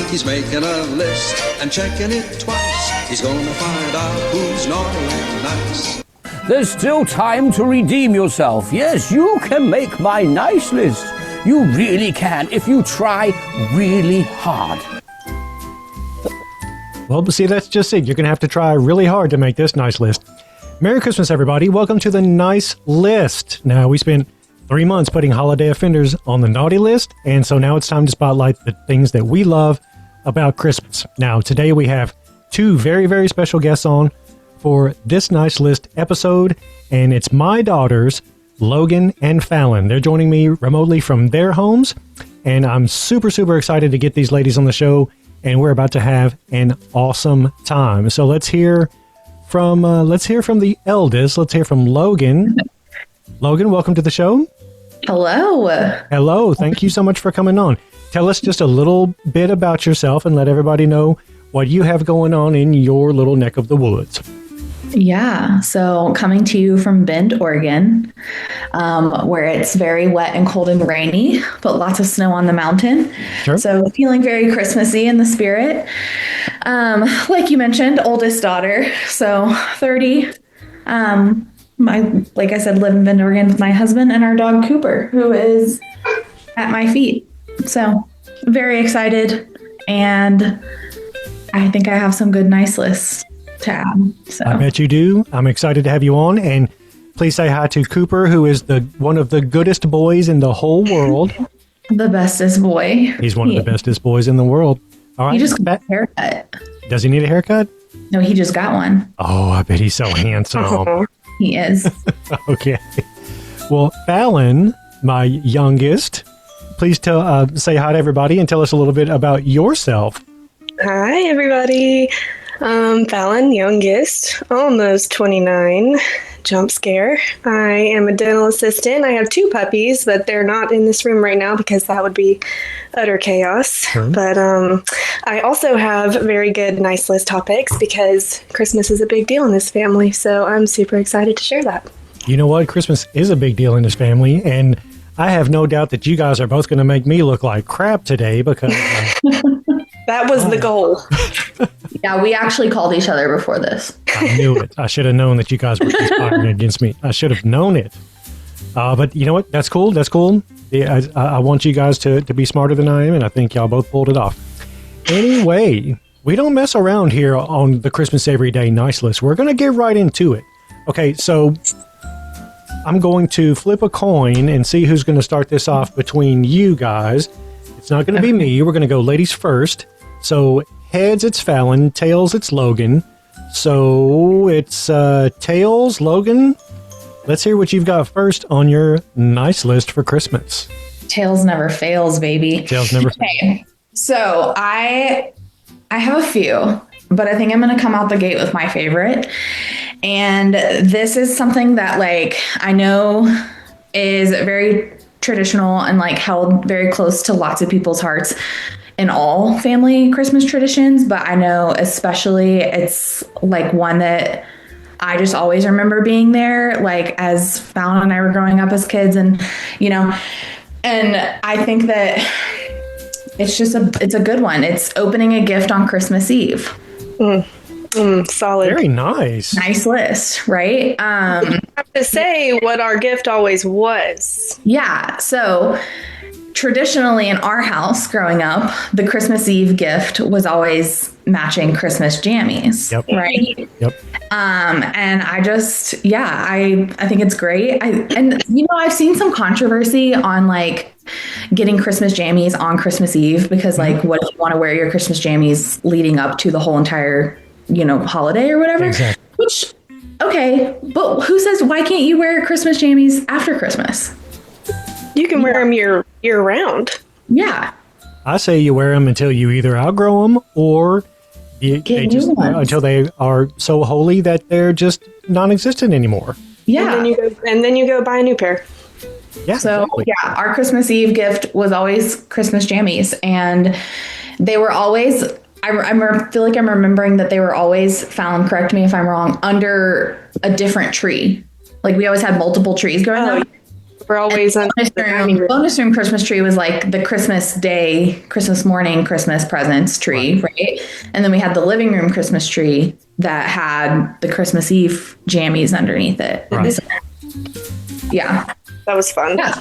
He's making a list and checking it twice. He's gonna find out who's naughty and nice. There's still time to redeem yourself. Yes, you can make my nice list. You really can if you try really hard. Well, see, that's just it. You're going to have to try really hard to make this nice list. Merry Christmas, everybody. Welcome to the nice list. Now, we spent 3 months putting holiday offenders on the naughty list, and so now it's time to spotlight the things that we love about Christmas. Now, today we have two very, very special guests on for this nice list episode, and it's my daughters, Logan and Fallon. They're joining me remotely from their homes, and I'm super, super excited to get these ladies on the show, and we're about to have an awesome time. So let's hear from the eldest. Let's hear from Logan. Logan, welcome to the show. Hello. Hello. Thank you so much for coming on. Tell us just a little bit about yourself and let everybody know what you have going on in your little neck of the woods. Yeah. So coming to you from Bend, Oregon, where it's very wet and cold and rainy, but lots of snow on the mountain. Sure. So feeling very Christmassy in the spirit. Like you mentioned, oldest daughter. So 30. Like I said, live in Bend, Oregon with my husband and our dog Cooper, who is at my feet. So very excited. And I think I have some good nice lists to add. So I bet you do. I'm excited to have you on. And please say hi to Cooper, who is one of the goodest boys in the whole world. The bestest boy. He's one of the bestest boys in the world. All right. He just got a haircut. Does he need a haircut? No, he just got one. Oh, I bet he's so handsome. He is. Okay. Well, Fallon, my youngest, please say hi to everybody and tell us a little bit about yourself. Hi, everybody. Fallon, youngest, almost 29. Jump scare. I am a dental assistant. I have 2 puppies, but they're not in this room right now because that would be utter chaos. Sure. But I also have very good nice list topics because Christmas is a big deal in this family. So I'm super excited to share that. You know what? Christmas is a big deal in this family. And I have no doubt that you guys are both going to make me look like crap today because... that was the goal. Yeah, we actually called each other before this. I knew it. I should have known that you guys were conspiring against me. I should have known it. But you know what? That's cool. That's cool. Yeah, I want you guys to be smarter than I am, and I think y'all both pulled it off. Anyway, we don't mess around here on the Christmas Everyday Nice List. We're going to get right into it. Okay, so I'm going to flip a coin and see who's going to start this off between you guys. It's not going to be me. We're going to go ladies first. So heads, it's Fallon. Tails, it's Logan. So it's Tails, Logan. Let's hear what you've got first on your nice list for Christmas. Tails never fails, baby. Tails never fails. Okay. So I have a few, but I think I'm going to come out the gate with my favorite. And this is something that I know is very traditional and held very close to lots of people's hearts in all family Christmas traditions, but I know especially it's one that I just always remember being there, as Fallon and I were growing up as kids, and and I think that it's a good one. It's opening a gift on Christmas Eve. Solid. Very nice. Nice list, right? I have to say what our gift always was. Yeah. So traditionally in our house growing up, the Christmas Eve gift was always matching Christmas jammies. Yep. Right. Yep. And I just, I think it's great. I've seen some controversy on getting Christmas jammies on Christmas Eve because what if you want to wear your Christmas jammies leading up to the whole entire holiday or whatever. Exactly. Which, okay, but who says why can't you wear Christmas jammies after Christmas? You can wear them year round. Yeah. I say you wear them until you either outgrow them or They just until they are so holy that they're just non-existent anymore. Yeah. And then you go buy a new pair. Yeah. So exactly. yeah, our Christmas Eve gift was always Christmas jammies, and they were always. I feel like I'm remembering that they were always, Fallon, correct me if I'm wrong, under a different tree. Like we always had multiple trees growing up. We're always on bonus room Christmas tree was like the Christmas day, Christmas morning, Christmas presents tree, right? And then we had the living room Christmas tree that had the Christmas Eve jammies underneath it. Right. Yeah. That was fun. Yeah.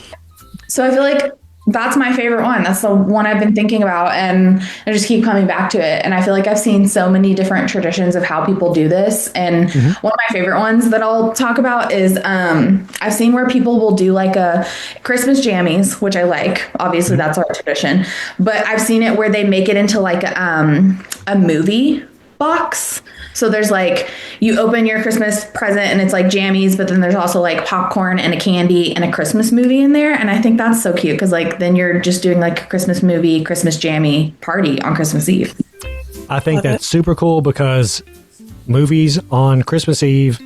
So I feel like that's my favorite one. That's the one I've been thinking about, and I just keep coming back to it. And I feel like I've seen so many different traditions of how people do this. And one of my favorite ones that I'll talk about is I've seen where people will do like a Christmas jammies, which I like. Obviously, that's our tradition. But I've seen it where they make it into like a movie box. So there's like, you open your Christmas present and it's like jammies, but then there's also like popcorn and a candy and a Christmas movie in there. And I think that's so cute because like then you're just doing like a Christmas movie, Christmas jammy party on Christmas Eve. I think that's super cool because movies on Christmas Eve,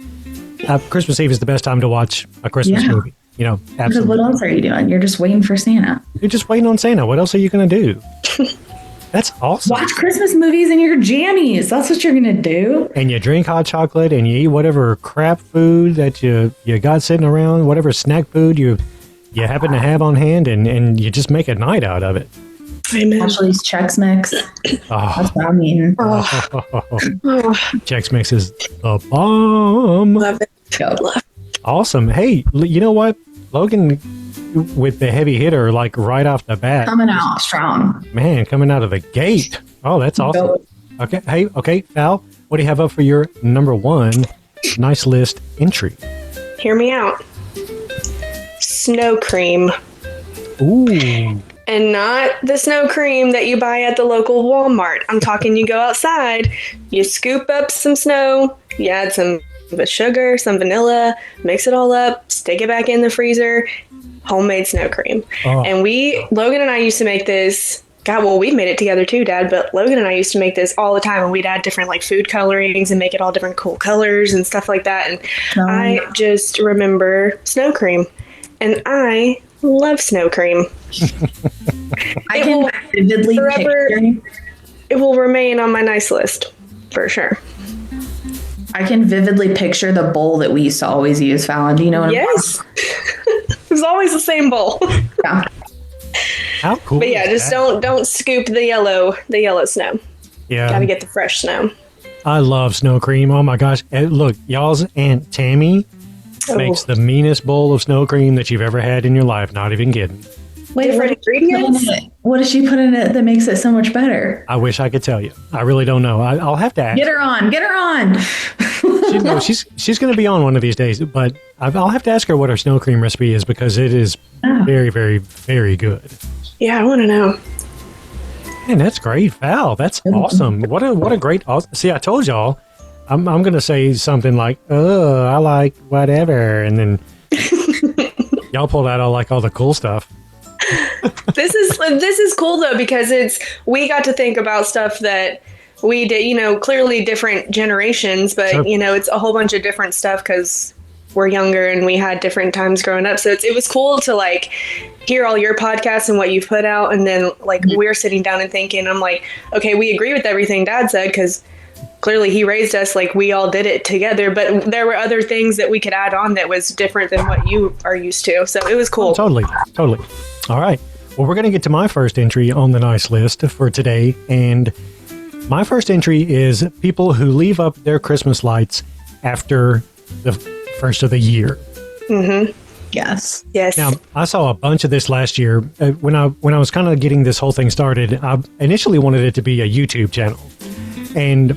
Christmas Eve is the best time to watch a Christmas movie. You know, Because absolutely. what else are you doing? You're just waiting for Santa. You're just waiting on Santa. What else are you going to do? That's awesome. Watch Christmas movies in your jammies. That's what you're going to do. And you drink hot chocolate and you eat whatever crap food that you got sitting around, whatever snack food you happen to have on hand, and you just make a night out of it. Amen. Ashley's Chex Mix. That's what I mean. Chex Mix is the bomb. Love it. Love it. Awesome. Hey, you know what? Logan with the heavy hitter, like right off the bat. Coming out strong. Man, coming out of the gate. Oh, that's awesome. Go. Okay. Hey, okay, Val, what do you have up for your number one nice list entry? Hear me out. Snow cream. Ooh. And not the snow cream that you buy at the local Walmart. I'm talking you go outside, you scoop up some snow, you add some sugar, some vanilla, mix it all up, stick it back in the freezer, homemade snow cream. Oh. And Logan and I used to make this, God, well, we've made it together too, Dad, but Logan and I used to make this all the time, and we'd add different like food colorings and make it all different cool colors and stuff like that. And I just remember snow cream, and I love snow cream. I can vividly picture. It will remain on my nice list for sure. I can vividly picture the bowl that we used to always use, Fallon. Do you know what Yes. It was always the same bowl. Yeah. How cool. But yeah, is just that? don't scoop the yellow snow. Yeah. Gotta get the fresh snow. I love snow cream. Oh my gosh. Look, y'all's Aunt Tammy makes the meanest bowl of snow cream that you've ever had in your life. Not even kidding. Wait, Different ingredients? What does she put in it that makes it so much better? I wish I could tell you. I really don't know. I'll have to ask. Get her on. Get her on. She's going to be on one of these days, but I'll have to ask her what her snow cream recipe is because it is very, very, very good. Yeah, I want to know. Man, that's great, Val. That's awesome. What a great. See, I told y'all. I'm going to say something like, "Oh, I like whatever," and then y'all pulled out all the cool stuff. This is cool though, because we got to think about stuff that we did, clearly different generations, but Sure. It's a whole bunch of different stuff because we're younger and we had different times growing up. So it was cool to like hear all your podcasts and what you've put out. And then like we're sitting down and thinking, I'm like, okay, we agree with everything Dad said because clearly he raised us, like we all did it together, but there were other things that we could add on that was different than what you are used to. So it was cool. Totally. All right. Well, we're going to get to my first entry on the nice list for today. And my first entry is people who leave up their Christmas lights after the first of the year. Mm-hmm. Yes. Yes. Now, I saw a bunch of this last year. When I was kind of getting this whole thing started, I initially wanted it to be a YouTube channel. And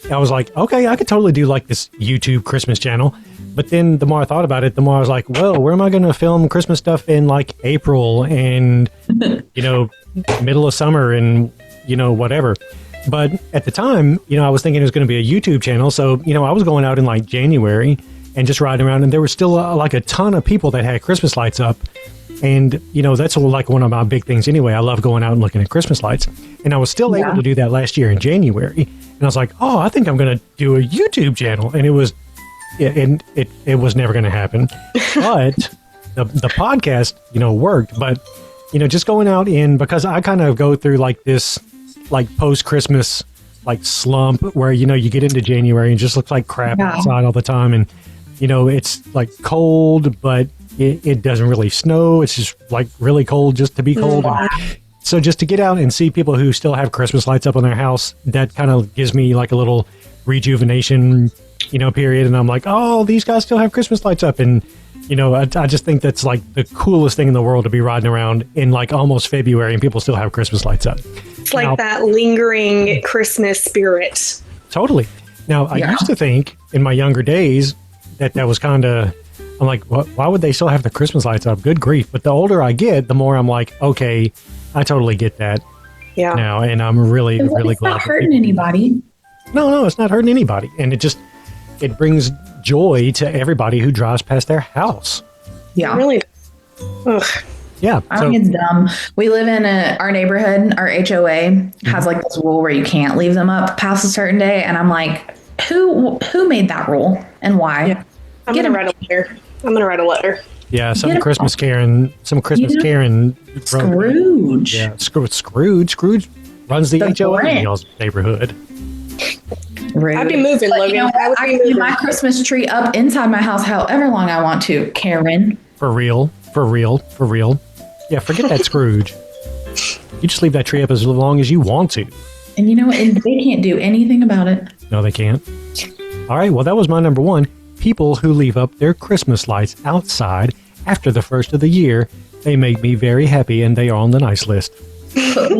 I was like, okay, I could totally do like this YouTube Christmas channel. But then the more I thought about it, the more I was like, well, where am I going to film Christmas stuff in like April and, middle of summer and, whatever. But at the time, I was thinking it was going to be a YouTube channel. So, I was going out in like January and just riding around, and there was still like a ton of people that had Christmas lights up. And, that's like one of my big things anyway. I love going out and looking at Christmas lights. And I was still able to do that last year in January. I was like, oh, I think I'm going to do a YouTube channel. And it was never going to happen. But the podcast, worked. But, just going out because I kind of go through like this, like post-Christmas, like slump where, you get into January and it just looks like crap outside all the time. And, it's like cold, but it doesn't really snow. It's just like really cold just to be cold. So just to get out and see people who still have Christmas lights up on their house, that kind of gives me like a little rejuvenation, period. And I'm like, oh, these guys still have Christmas lights up. And, I just think that's like the coolest thing in the world to be riding around in like almost February and people still have Christmas lights up. It's like that lingering Christmas spirit. Totally. Now, I used to think in my younger days that was kind of, I'm like, why would they still have the Christmas lights up? Good grief. But the older I get, the more I'm like, okay, I totally get that now. And I'm really glad. It's not hurting anybody. No, it's not hurting anybody. And it brings joy to everybody who drives past their house. Yeah. Really? Ugh. Yeah. I think it's dumb. We live in our neighborhood. Our HOA has like this rule where you can't leave them up past a certain day. And I'm like, who made that rule and why? Yeah. I'm going to write a letter. Yeah, some Christmas Karen. Karen. Scrooge. Yeah, Scrooge runs the HOA in y'all's neighborhood. Rude. I'd be moving, Logan. I can leave my Christmas tree up inside my house however long I want to, Karen. For real. Yeah, forget that Scrooge. You just leave that tree up as long as you want to. And you know what? And they can't do anything about it. No, they can't. All right, well, that was my number one. People who leave up their Christmas lights outside after the first of the year, they make me very happy, and they are on the nice list. Put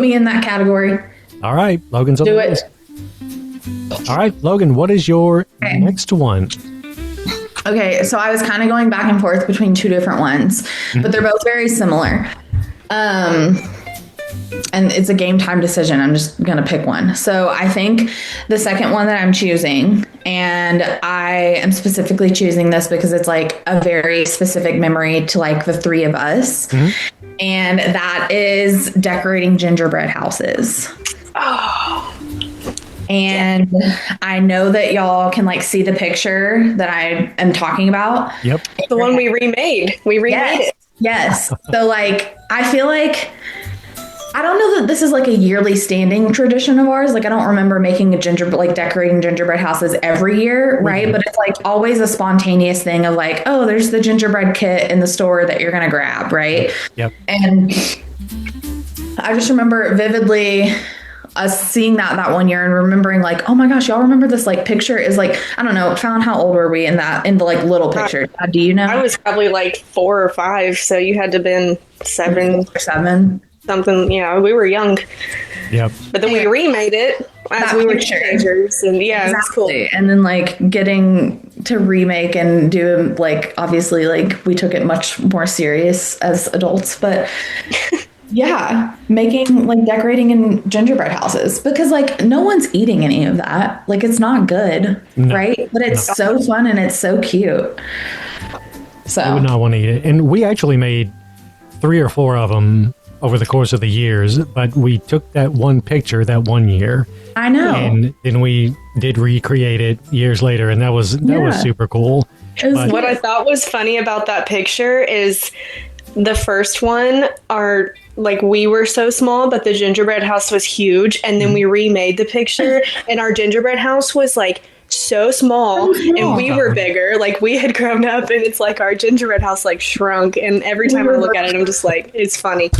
me in that category. All right, Logan's on the list. All right, Logan, what is your next one? Okay, so I was kind of going back and forth between two different ones, but they're both very similar. And it's a game time decision. I'm just going to pick one. So I think the second one that I'm choosing, and I am specifically choosing this because it's like a very specific memory to like the three of us. And that is decorating gingerbread houses. Oh. And I know that y'all can like see the picture that I am talking about. Yep. The one we remade. We remade it. Yes. So like, I feel like, I don't know that this is like a yearly standing tradition of ours. Like I don't remember making decorating gingerbread houses every year, right? But it's like always a spontaneous thing of like, oh, there's the gingerbread kit in the store that you're going to grab, right? Yep. And I just remember vividly us seeing that one year and remembering like, oh my gosh, y'all remember this like picture is like, I don't know, Fallon, how old were we in the like little picture? Do you know? I was probably like 4 or 5, so you had to have been 7 or 7. Something, yeah, we were young. Yep. But then we remade it as we were teenagers, and yeah, exactly. It was cool. And then like getting to remake and do like obviously like we took it much more serious as adults, but yeah, making like decorating in gingerbread houses because like no one's eating any of that. Like it's not good, right? But it's so fun and it's so cute. So I would not want to eat it. And we actually made 3 or 4 of them over the course of the years, but we took that one picture that one year. I know. And then we did recreate it years later, and that was super cool. What I thought was funny about that picture is the first one we were so small, but the gingerbread house was huge, and then we remade the picture, and our gingerbread house was like so small and we were bigger. Like we had grown up, and it's like our gingerbread house like shrunk, and every time I look at it I'm just like, it's funny.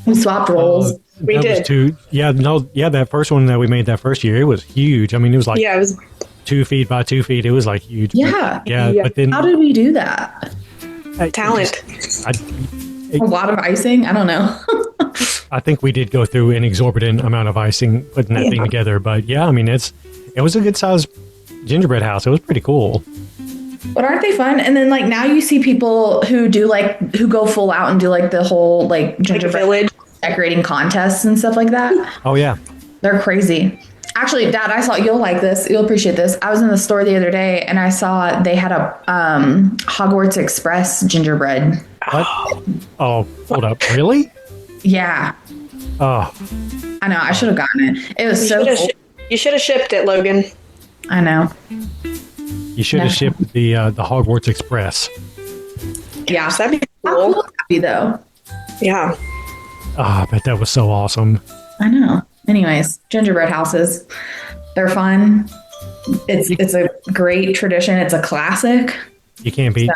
We swapped roles. We did. That first one that we made that first year, it was huge. I mean, it was like it was 2 feet by 2 feet. It was like huge. Yeah. But then how did we do that? Talent. A lot of icing? I don't know. I think we did go through an exorbitant amount of icing putting that thing together, but yeah, I mean, it was a good sized gingerbread house. It was pretty cool. But aren't they fun? And then like now you see people who go full out and do like the whole like gingerbread village decorating contests and stuff like that. Oh yeah. They're crazy. Actually, Dad, you'll like this. You'll appreciate this. I was in the store the other day and I saw they had a Hogwarts Express gingerbread. What? Oh, hold up. Really? Yeah. Oh, I know. I should have gotten it. It was so cool. You should have shipped it, Logan. I know. you should have shipped the Hogwarts Express. Yeah. That'd be How cool. cool would that be, though? Yeah. Oh, I bet that was so awesome. I know. Anyways, gingerbread houses. They're fun. It's a great tradition. It's a classic. You can't beat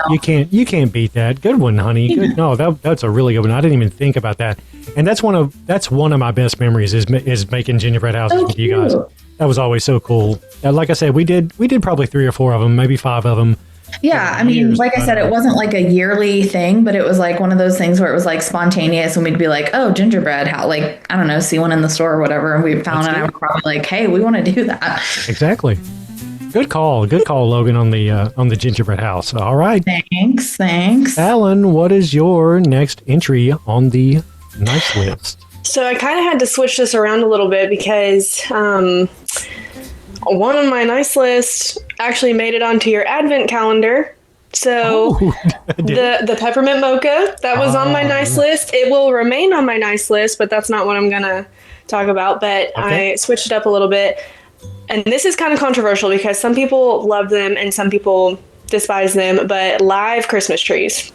beat that. Good one, honey. Yeah. Good. No, that's a really good one. I didn't even think about that. And that's one of my best memories is making gingerbread houses with you guys. That was always so cool. Like I said, we did probably 3 or 4 of them, maybe 5 of them. Yeah, I mean, like I said, it wasn't like a yearly thing, but it was like one of those things where it was like spontaneous, and we'd be like, "Oh, gingerbread, how?" Like, I don't know, see one in the store or whatever, and we found it. And I was probably like, "Hey, we want to do that." Exactly. Good call, Logan, on the gingerbread house. All right. Thanks. Alan, what is your next entry on the nice list? So I kind of had to switch this around a little bit because one on my nice list actually made it onto your advent calendar. So the peppermint mocha, that was on my nice list. It will remain on my nice list, but that's not what I'm going to talk about. But I switched it up a little bit. And this is kind of controversial because some people love them and some people despise them, but live Christmas trees.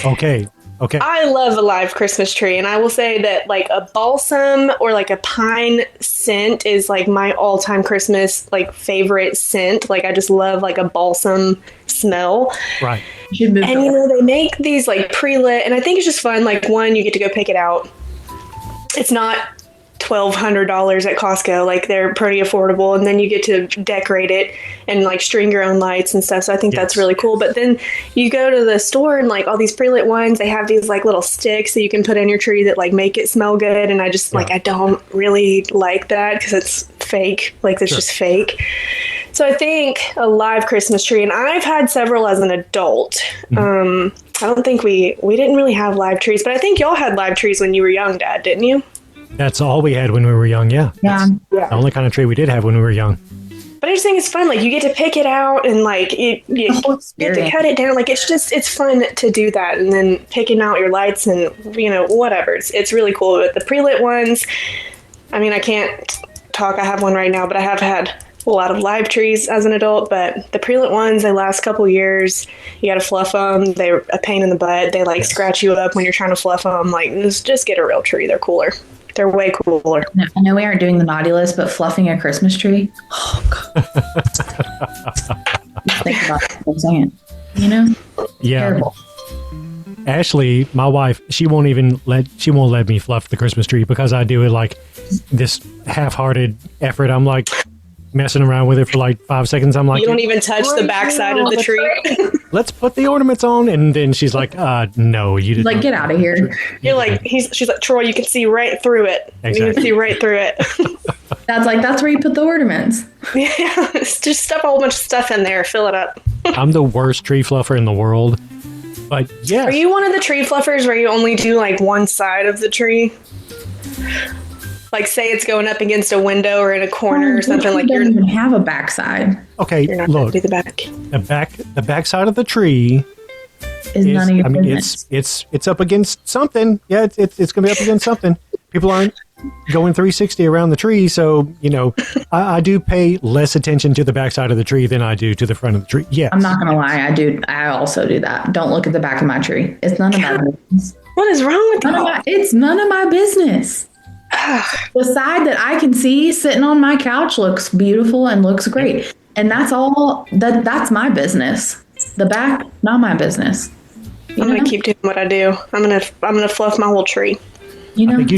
Okay. I love a live Christmas tree, and I will say that like a balsam or like a pine scent is like my all-time Christmas like favorite scent. Like I just love like a balsam smell. Right. And you know, they make these like pre-lit, and I think it's just fun. Like one, you get to go pick it out. It's not $1,200 at Costco. Like they're pretty affordable, and then you get to decorate it and like string your own lights and stuff. So I think that's really cool. But then you go to the store and like all these pre-lit ones, they have these like little sticks that you can put in your tree that like make it smell good. And I just like, I don't really like that because it's fake. Like it's just fake. So I think a live Christmas tree, and I've had several as an adult. I don't think we didn't really have live trees, but I think y'all had live trees when you were young, Dad, didn't you? That's all we had when we were young. Yeah. That's the only kind of tree we did have when we were young. But I just think it's fun. Like you get to pick it out and like you get to cut it down. Like it's fun to do that. And then picking out your lights and, you know, whatever. It's really cool. But the pre-lit ones, I mean, I can't talk. I have one right now, but I have had a lot of live trees as an adult. But the pre-lit ones, they last a couple years. You got to fluff them. They're a pain in the butt. They like scratch you up when you're trying to fluff them. Like just get a real tree. They're cooler. They're way cooler. I know we aren't doing the naughty list, but fluffing a Christmas tree. Oh, God. Think about it for a second. You know? Yeah. Terrible. Ashley, my wife, she won't let me fluff the Christmas tree because I do it like this half-hearted effort. I'm like messing around with it for like 5 seconds. I'm like, you don't even touch the backside of the tree. Let's put the ornaments on. And then she's like, no, you didn't. Like, get out of here. You're like, she's like, Troy, you can see right through it. Exactly. You can see right through it. That's where you put the ornaments. Yeah, just stuff a whole bunch of stuff in there, fill it up. I'm the worst tree fluffer in the world. But yeah. Are you one of the tree fluffers where you only do like one side of the tree? Like say it's going up against a window or in a corner or something, like you don't even have a backside. Okay, you're not look, do the back. The back side of the tree is none of your business. It's up against something. Yeah, it's going to be up against something. People aren't going 360 around the tree, so you know, I do pay less attention to the backside of the tree than I do to the front of the tree. Yeah, I'm not gonna lie, I also do that. Don't look at the back of my tree. It's none of my business. What is wrong with you? It's none of my business. The side that I can see sitting on my couch looks beautiful and looks great, and that's all. That's my business. The back, not my business. I'm gonna keep doing what I do. I'm gonna fluff my whole tree. You know? I think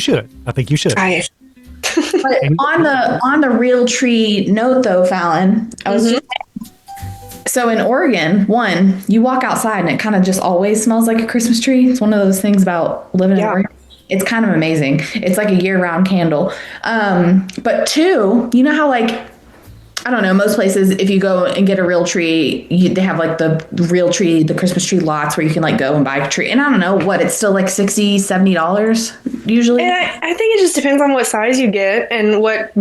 you should. But on the real tree note, though, Fallon, I was just so in Oregon, you walk outside and it kind of just always smells like a Christmas tree. It's one of those things about living in Oregon. It's kind of amazing. It's like a year-round candle. But 2, you know how like, I don't know, most places, if you go and get a real tree, they have like the real tree, the Christmas tree lots where you can like go and buy a tree. And I don't know what, it's still like $60, $70 usually. And I think it just depends on what size you get and what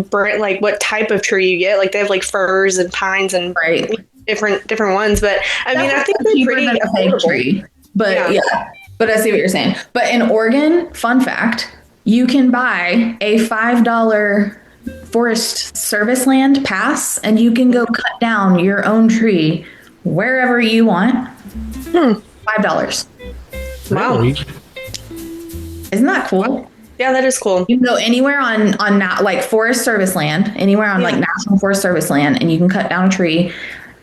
type of tree you get. Like they have like firs and pines and different ones. But I mean, I think they're pretty affordable. Tree. But yeah. But I see what you're saying. But in Oregon, fun fact, you can buy a $5 Forest Service land pass, and you can go cut down your own tree wherever you want. $5. Wow. Really? Isn't that cool? Yeah, that is cool. You can go anywhere on like Forest Service land, anywhere on like National Forest Service land, and you can cut down a tree,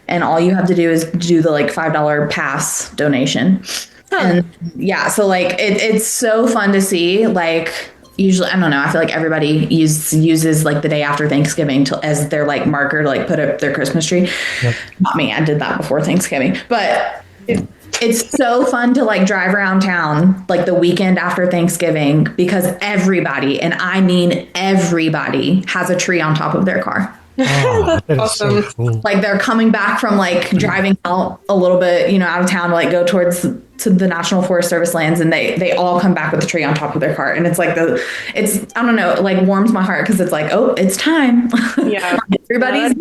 and all you have to do is do the like $5 pass donation. And yeah, so like it's so fun to see. Like usually, I don't know, I feel like everybody uses like the day after Thanksgiving as their like marker to like put up their Christmas tree. Yep. Not me, I did that before Thanksgiving, but it's so fun to like drive around town like the weekend after Thanksgiving, because everybody, and I mean everybody, has a tree on top of their car. Oh, that is awesome. so cool. Like they're coming back from like driving out a little bit, out of town to like go towards to the National Forest Service lands, and they all come back with the tree on top of their car. And it's like I don't know, it like warms my heart, because it's like, oh, it's time. Yeah. Everybody's,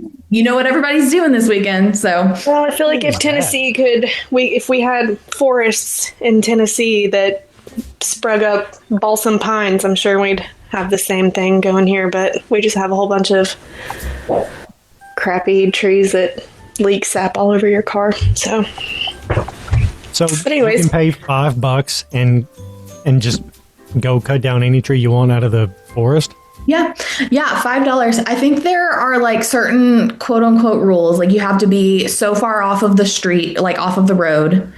what everybody's doing this weekend. So Well, I feel like if Tennessee if we had forests in Tennessee that sprung up balsam pines, I'm sure we'd have the same thing going here, but we just have a whole bunch of crappy trees that leak sap all over your car. So But anyways. you can pay $5 and just go cut down any tree you want out of the forest. yeah, $5. I think there are like certain quote unquote rules. Like you have to be so far off of the street, like off of the road.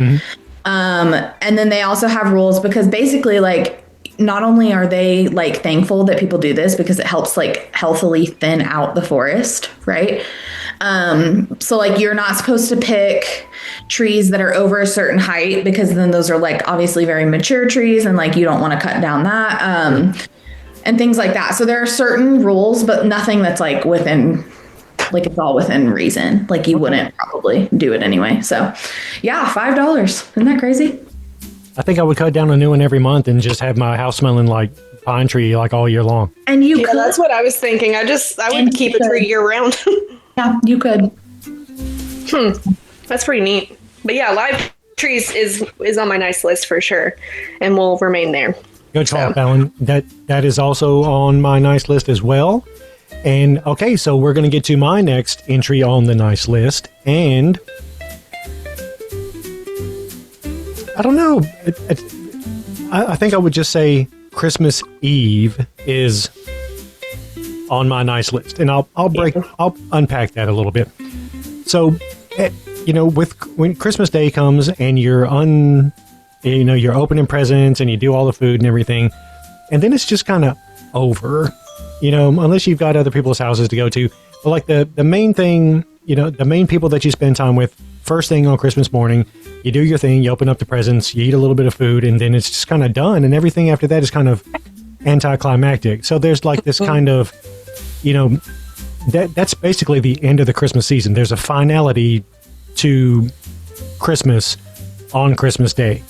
And then they also have rules, because basically like not only are they like thankful that people do this, because it helps like healthily thin out the forest, right? So like you're not supposed to pick trees that are over a certain height, because then those are like obviously very mature trees, and like you don't want to cut down that, and things like that. So there are certain rules, but nothing that's like within, like it's all within reason. Like you wouldn't probably do it anyway. So yeah, $5. Isn't that crazy? I think I would cut down a new one every month and just have my house smelling like pine tree like all year long. And you could. that's what I was thinking. I would keep a tree year round. Yeah, you could. That's pretty neat. But yeah, live trees is on my nice list for sure, and will remain there. Good call, Fallon. That is also on my nice list as well. And okay, so we're going to get to my next entry on the nice list, and I don't know. I think I would just say Christmas Eve is on my nice list, and I'll unpack that a little bit. So, when Christmas Day comes and you're opening presents and you do all the food and everything, and then it's just kind of over, unless you've got other people's houses to go to. But like the main thing, the main people that you spend time with, first thing on Christmas morning, you do your thing, you open up the presents, you eat a little bit of food, and then it's just kind of done. And everything after that is kind of anticlimactic. So there's like this kind of, that's basically the end of the Christmas season. There's a finality to Christmas on Christmas Day.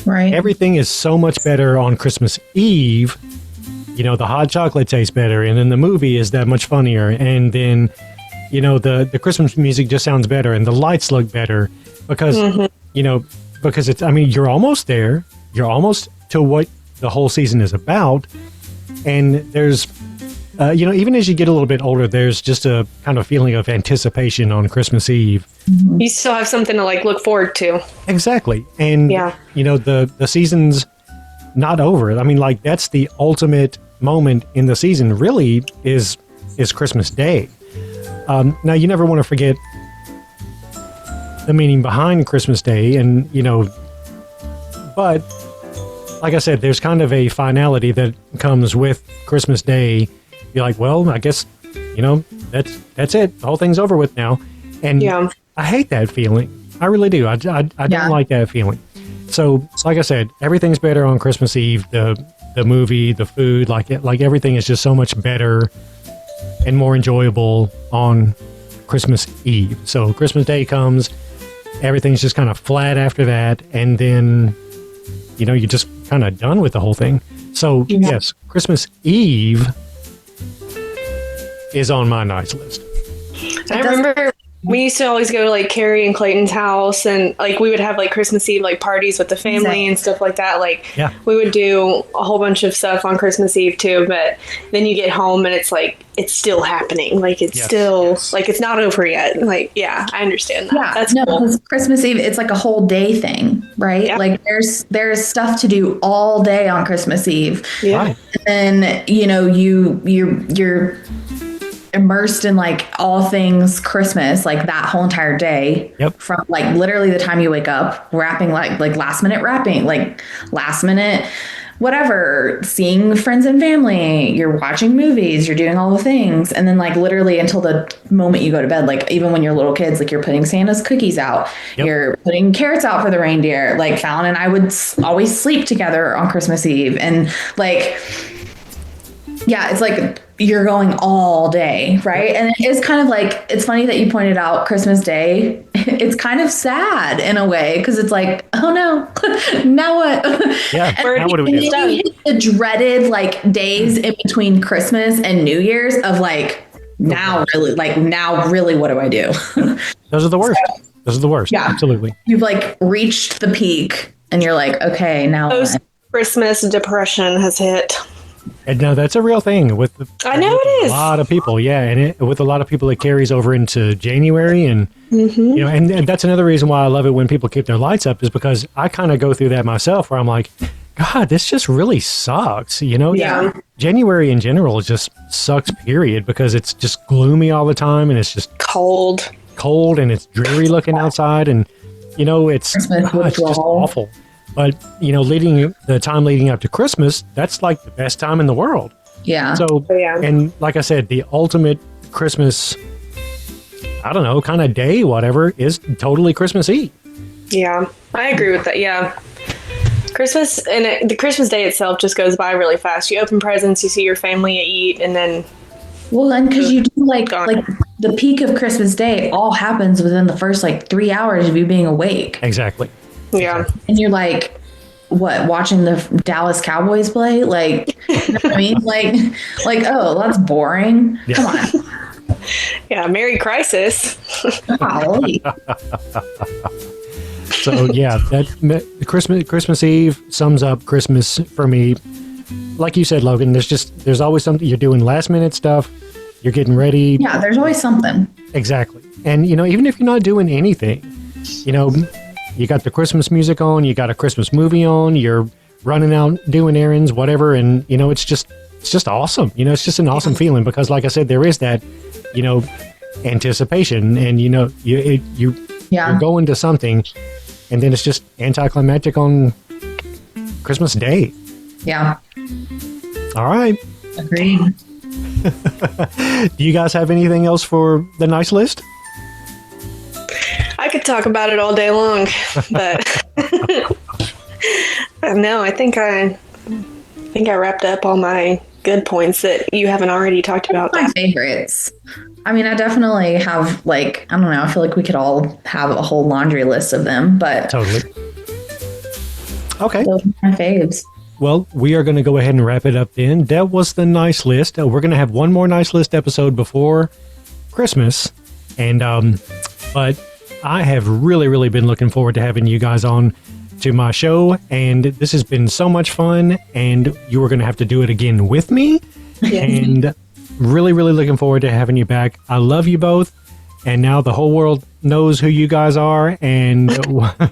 Right. Everything is so much better on Christmas Eve. The hot chocolate tastes better, and then the movie is that much funnier, and then the Christmas music just sounds better, and the lights look better, because because it's, you're almost there, you're almost to what the whole season is about, and there's even as you get a little bit older, there's just a kind of feeling of anticipation on Christmas Eve. You still have something to like look forward to. Exactly. And the season's not over. That's the ultimate moment in the season, really, is Christmas Day. Now, you never want to forget the meaning behind Christmas Day, and but like I said, there's kind of a finality that comes with Christmas Day. You're like, well, I guess that's it. The whole thing's over with now, and I hate that feeling. I really do. I don't like that feeling. So, like I said, everything's better on Christmas Eve. The movie, the food, like everything is just so much better and more enjoyable on Christmas Eve. So Christmas Day comes, everything's just kind of flat after that, and then you're just kind of done with the whole thing. So yes, Christmas Eve is on my nice list. I remember We used to always go to like Carrie and Clayton's house, and like we would have like Christmas Eve like parties with the family and stuff like that. Like we would do a whole bunch of stuff on Christmas Eve too. But then you get home and it's like it's still happening. Like it's still like it's not over yet. Like I understand that. Yeah, that's cool. because Christmas Eve it's like a whole day thing, right? Yeah. Like there's stuff to do all day on Christmas Eve. Yeah, Right. And then you're immersed in like all things Christmas, like that whole entire day. Yep. From like literally the time you wake up, wrapping like last minute wrapping, like last minute whatever, seeing friends and family, you're watching movies, you're doing all the things, and then like literally until the moment you go to bed, like even when you're little kids, like you're putting Santa's cookies out, you're putting carrots out for the reindeer. Like Fallon and I would always sleep together on Christmas Eve, and like it's like you're going all day, right? And it's kind of like, it's funny that you pointed out Christmas Day. It's kind of sad in a way because it's like, oh no, now what? Yeah, and now what do we do? then you hit the dreaded like days in between Christmas and New Year's of like, now really, what do I do? Those are the worst. Those are the worst. Yeah. Absolutely. You've like reached the peak and you're like, okay, now what? Post-Christmas depression has hit. And no, that's a real thing with I know it is. A lot of people. Yeah. And with a lot of people, it carries over into January. And, you know, and that's another reason why I love it when people keep their lights up is because I kind of go through that myself where I'm like, God, this just really sucks. You know, January in general just sucks, period, because it's just gloomy all the time and it's just cold and it's dreary looking outside. And, you know, it's just awful. But, you know, the time leading up to Christmas, that's like the best time in the world. Yeah. So, and like I said, the ultimate Christmas, I don't know, kind of day, whatever, is totally Christmas Eve. Yeah, I agree with that. Yeah. Christmas and the Christmas day itself just goes by really fast. You open presents, you see your family, you eat, and then. Well, and because you do like the peak of Christmas Day all happens within the first like 3 hours of you being awake. Exactly. Yeah. And you're like, what, watching the Dallas Cowboys play? Like, you know what I mean? Like, oh, that's boring. Yeah. Come on. Yeah. Merry Crisis. Golly. So yeah, that Christmas Eve sums up Christmas for me. Like you said, Logan, there's always something you're doing, last minute stuff. You're getting ready. Yeah, there's always something. Exactly. And you know, even if you're not doing anything, you know, you got the Christmas music on, you got a Christmas movie on, you're running out doing errands, whatever, and you know, it's just awesome. You know, it's just an awesome feeling because, like I said, there is that, you know, anticipation, and you know, you're going to something, and then it's just anticlimactic on Christmas Day. Yeah. All right. Agreed. Do you guys have anything else for the nice list? I could talk about it all day long, but no, I think I wrapped up all my good points that you haven't already talked about. My favorites. I mean, I definitely have like, I don't know, I feel like we could all have a whole laundry list of them, but Totally. Okay. those are my faves. Well, we are going to go ahead and wrap it up then. That was the nice list. We're going to have one more nice list episode before Christmas. And, but I have really, really been looking forward to having you guys on to my show. And this has been so much fun. And you are going to have to do it again with me. And really, really looking forward to having you back. I love you both. And now the whole world knows who you guys are and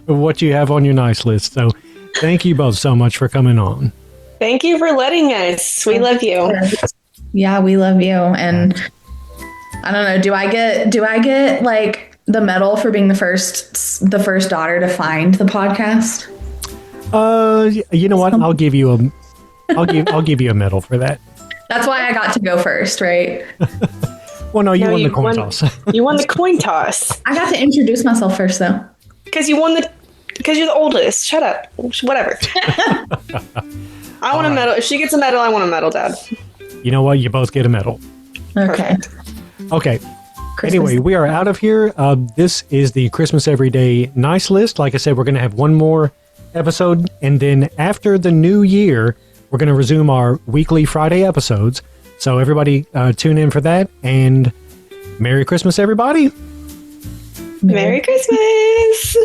what you have on your nice list. So thank you both so much for coming on. Thank you for letting us. We love you. Yeah, we love you. And I don't know, do I get like the medal for being the first daughter to find the podcast? You know what? I'll give you a medal for that. That's why I got to go first, right? Well, no, you won the coin toss. You won the coin toss. I got to introduce myself first, though. Because you're the oldest. Shut up. Whatever. I want a medal. If she gets a medal, I want a medal, Dad. You know what? You both get a medal. Okay. Okay. Christmas. Anyway, we are out of here. This is the Christmas Everyday Nice List. Like I said, we're going to have one more episode. And then after the new year, we're going to resume our weekly Friday episodes. So everybody tune in for that. And Merry Christmas, everybody. Merry Christmas.